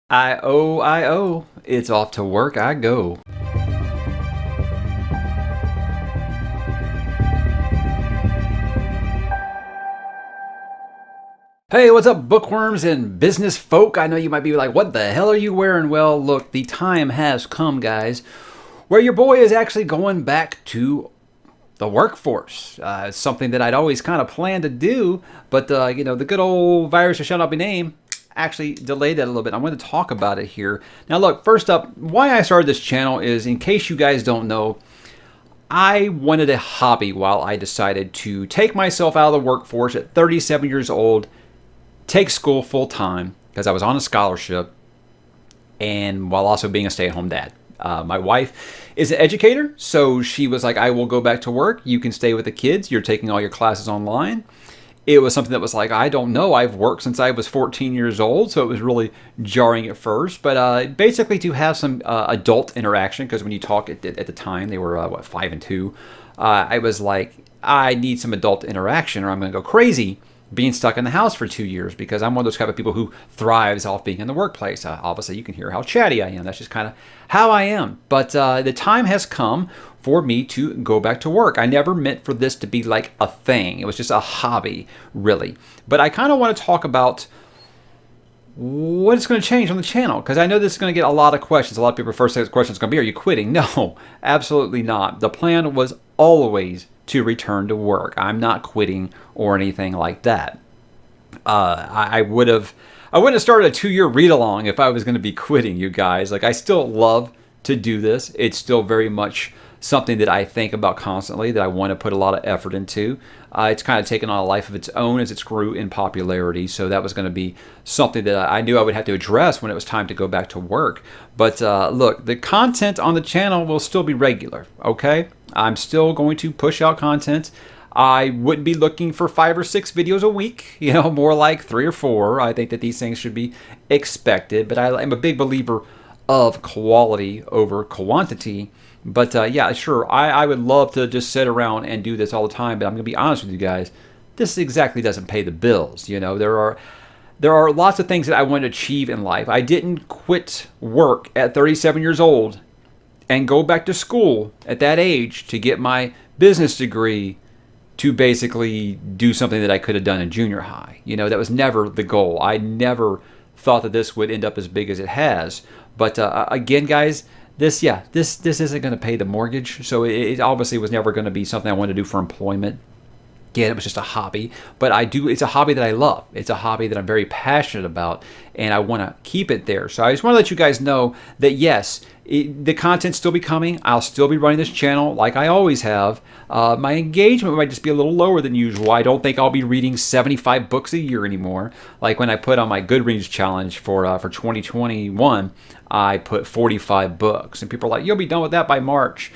I-O, it's off to work I go. Hey, what's up, bookworms and business folk? I know you might be like, what the hell are you wearing? Well, look, the time has come, guys, where your boy is actually going back to the workforce. It's something that I'd always kind of planned to do, but, the good old virus that shall not be named actually delayed that a little bit. I'm going to talk about it here. Now, look, first up, why I started this channel is, in case you guys don't know, I wanted a hobby while I decided to take myself out of the workforce at 37 years old, take school full time because I was on a scholarship, and while also being a stay-at-home dad. My wife is an educator, so she was like, I will go back to work. You can stay with the kids. You're taking all your classes online. It was something that was like, I don't know. I've worked since I was 14 years old, so it was really jarring at first. But basically to have some adult interaction, because when you talk at the time, they were, 5 and 2. I was like, I need some adult interaction or I'm going to go crazy being stuck in the house for 2 years, because I'm one of those type of people who thrives off being in the workplace. Obviously, you can hear how chatty I am. That's just kind of how I am. But the time has come for me to go back to work. I never meant for this to be like a thing. It was just a hobby, really. But I kind of want to talk about what is going to change on the channel, because I know this is going to get a lot of questions. A lot of people first say the question is going to be, are you quitting? No, absolutely not. The plan was always to return to work. I'm not quitting or anything like that. I wouldn't have started a 2-year read-along if I was going to be quitting, you guys. Like, I still love to do this. It's still very much something that I think about constantly, that I want to put a lot of effort into. It's kind of taken on a life of its own as it grew in popularity, so that was going to be something that I knew I would have to address when it was time to go back to work. But look, the content on the channel will still be regular, okay? I'm still going to push out content. I wouldn't be looking for 5 or 6 videos a week, more like 3 or 4. I think that these things should be expected, but I'm a big believer of quality over quantity. But yeah, sure, I would love to just sit around and do this all the time, but I'm going to be honest with you guys, this exactly doesn't pay the bills. There are lots of things that I want to achieve in life. I didn't quit work at 37 years old and go back to school at that age to get my business degree to basically do something that I could have done in junior high. That was never the goal. I never thought that this would end up as big as it has. But again, guys, this isn't going to pay the mortgage. So it obviously was never going to be something I wanted to do for employment. Again, it was just a hobby, but it's a hobby that I love. It's a hobby that I'm very passionate about, and I want to keep it there. So I just want to let you guys know that yes, the content's still be coming. I'll still be running this channel like I always have. My engagement might just be a little lower than usual. I don't think I'll be reading 75 books a year anymore. Like when I put on my Goodreads challenge for 2021, I put 45 books, and people are like, "You'll be done with that by March."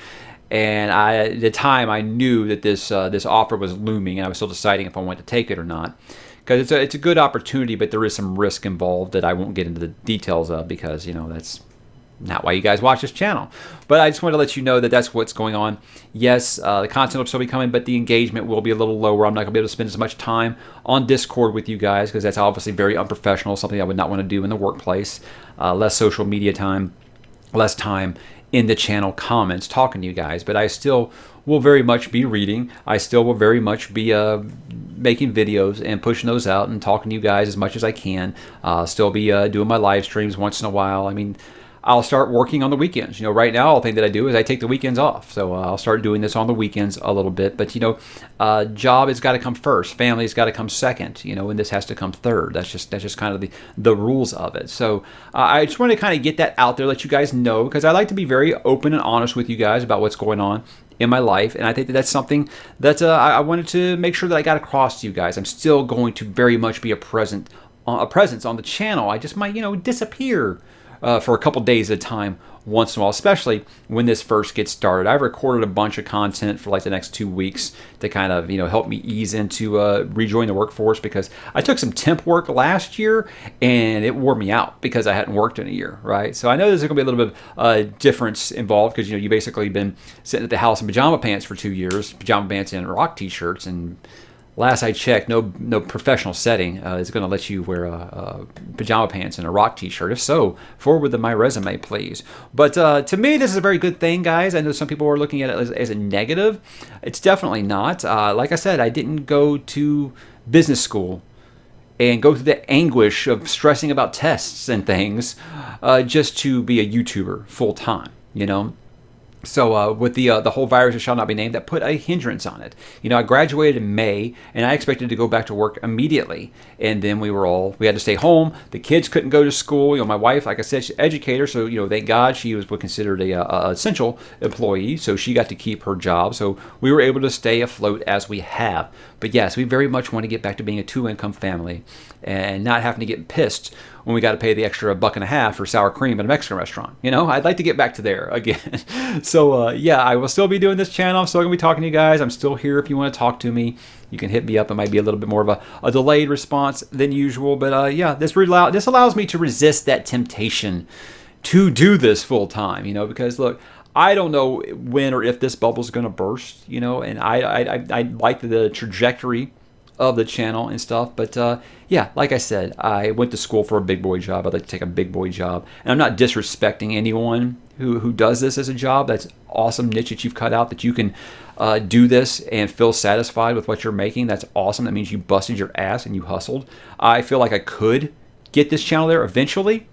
And at the time, I knew that this offer was looming, and I was still deciding if I wanted to take it or not. Because it's a good opportunity, but there is some risk involved that I won't get into the details of, because that's not why you guys watch this channel. But I just want to let you know that that's what's going on. Yes, the content will still be coming, but the engagement will be a little lower. I'm not going to be able to spend as much time on Discord with you guys, because that's obviously very unprofessional, something I would not want to do in the workplace. Less social media time, less time in the channel comments talking to you guys. But I still will very much be reading. I still will very much be making videos and pushing those out and talking to you guys as much as I can. Still be doing my live streams once in a while. I mean, I'll start working on the weekends. Right now, the thing that I do is I take the weekends off. So I'll start doing this on the weekends a little bit. But, job has got to come first. Family has got to come second, and this has to come third. That's just kind of the rules of it. So I just want to kind of get that out there, let you guys know, because I like to be very open and honest with you guys about what's going on in my life. And I think that that's something that I wanted to make sure that I got across to you guys. I'm still going to very much be a presence on the channel. I just might, disappear for a couple days at a time once in a while, especially when this first gets started. I've recorded a bunch of content for like the next 2 weeks to kind of, help me ease into rejoin the workforce, because I took some temp work last year and it wore me out because I hadn't worked in a year, right? So I know there's going to be a little bit of difference involved, because, you basically been sitting at the house in pajama pants for 2 years, pajama pants and rock t-shirts, and last I checked, no professional setting is going to let you wear pajama pants and a rock t-shirt. If so, forward with my resume, please. But to me, this is a very good thing, guys. I know some people are looking at it as a negative. It's definitely not. Like I said, I didn't go to business school and go through the anguish of stressing about tests and things just to be a YouTuber full time, you know? So with the whole virus that shall not be named, that put a hindrance on it. You know, I graduated in May, and I expected to go back to work immediately. And then we had to stay home. The kids couldn't go to school. You know, my wife, like I said, she's an educator, so, you know, thank God she was considered a essential employee, so she got to keep her job. So we were able to stay afloat as we have. But yes, we very much want to get back to being a two-income family and not having to get pissed when we got to pay the extra $1.50 for sour cream at a Mexican restaurant. You know, I'd like to get back to there again. So yeah, I will still be doing this channel. I'm still going to be talking to you guys. I'm still here if you want to talk to me. You can hit me up. It might be a little bit more of a delayed response than usual. But yeah, this allows me to resist that temptation to do this full time, you know, because look, I don't know when or if this bubble is going to burst, you know, and I like the trajectory of the channel and stuff. But yeah, like I said, I went to school for a big boy job. I'd like to take a big boy job. And I'm not disrespecting anyone who does this as a job. That's awesome niche that you've cut out, that you can do this and feel satisfied with what you're making. That's awesome. That means you busted your ass and you hustled. I feel like I could get this channel there eventually.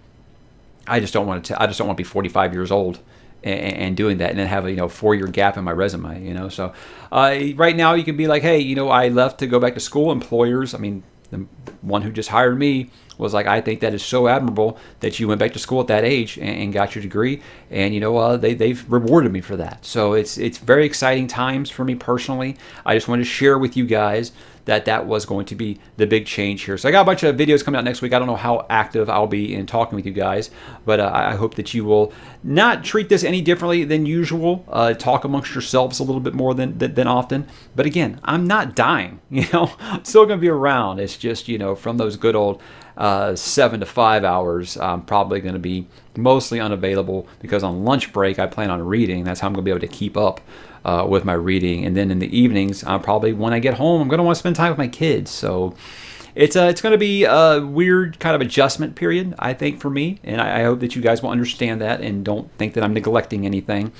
I just don't want to be 45 years old and doing that, and then have a 4-year gap in my resume, you know. So right now you can be like, hey, you know, I left to go back to school. Employers, I mean, the one who just hired me was like, I think that is so admirable that you went back to school at that age and got your degree, and you know, they've rewarded me for that. So it's very exciting times for me personally. I just wanted to share with you guys that was going to be the big change here. So I got a bunch of videos coming out next week. I don't know how active I'll be in talking with you guys, but I hope that you will not treat this any differently than usual. Talk amongst yourselves a little bit more than often. But again, I'm not dying. You know, I'm still going to be around. It's just, you know, from those good old 7 to 5 hours, I'm probably going to be mostly unavailable, because on lunch break I plan on reading. That's how I'm going to be able to keep up with my reading. And then in the evenings, probably when I get home, I'm going to want to spend time with my kids. So it's going to be a weird kind of adjustment period, I think, for me. And I hope that you guys will understand that and don't think that I'm neglecting anything.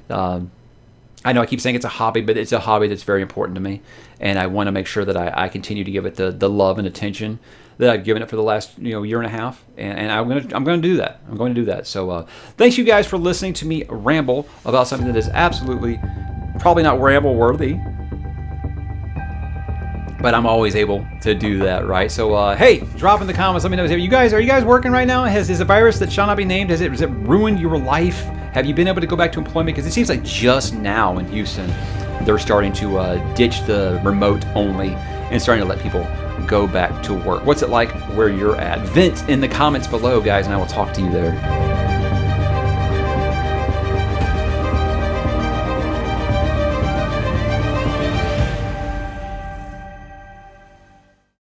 I know I keep saying it's a hobby, but it's a hobby that's very important to me, and I want to make sure that I continue to give it the love and attention that I've given it for the last year and a half, and I'm going to do that. I'm going to do that. So thanks you guys for listening to me ramble about something that is absolutely probably not ramble worthy, but I'm always able to do that, right? So hey, drop in the comments. Let me know. Are you guys working right now? Is a virus that shall not be named, has it ruined your life? Have you been able to go back to employment? Because it seems like just now in Houston, they're starting to ditch the remote only and starting to let people go back to work. What's it like where you're at? Vent in the comments below, guys, and I will talk to you there.